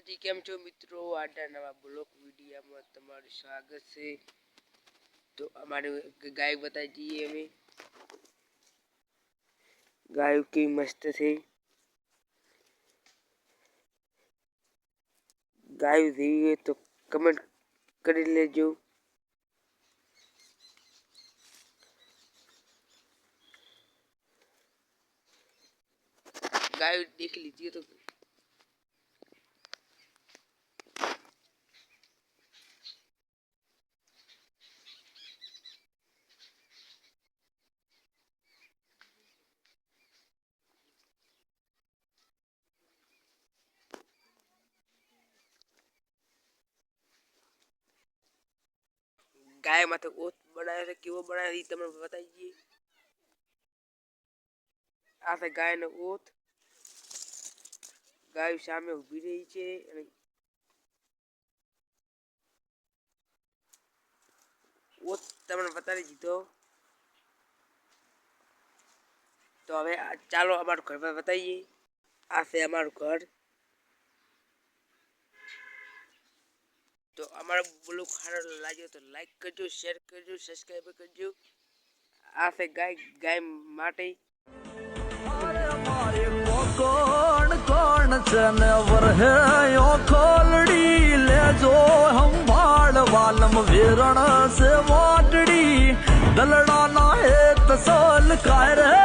માતાજી, કેમ છો મિત્રો? આજના નવા બ્લોગ વિડીયોમાં તમારું સ્વાગત છે। તો અમારે ગાય બતાવી દઈએ અમે। ગાય की मस्त છે। गाय જોઈએ તો कमेंट કરી લેજો। गाय देख लीजिए तो गाय माथे ओत बनाया है कि वो बनाया है तमे बताइए। आ से गाय ने ओत गाय सामे ઊભી રહી છે અને ઓત તમને બતાવી દીધો। तो હવે ચાલો અમારું ઘર બતાવીએ। આ છે અમારું ઘર। तो हमारा ब्लॉग सारो लाग्यो तो लाइक करजो, शेयर करजो, सब्सक्राइब करजो। आ से गाय गाय माटे कौन कौन जानवर है यो खोलड़ी ले जो हम भाड़ वालम वीरण से वाटड़ी दलड़ा ना है तसल काय रे।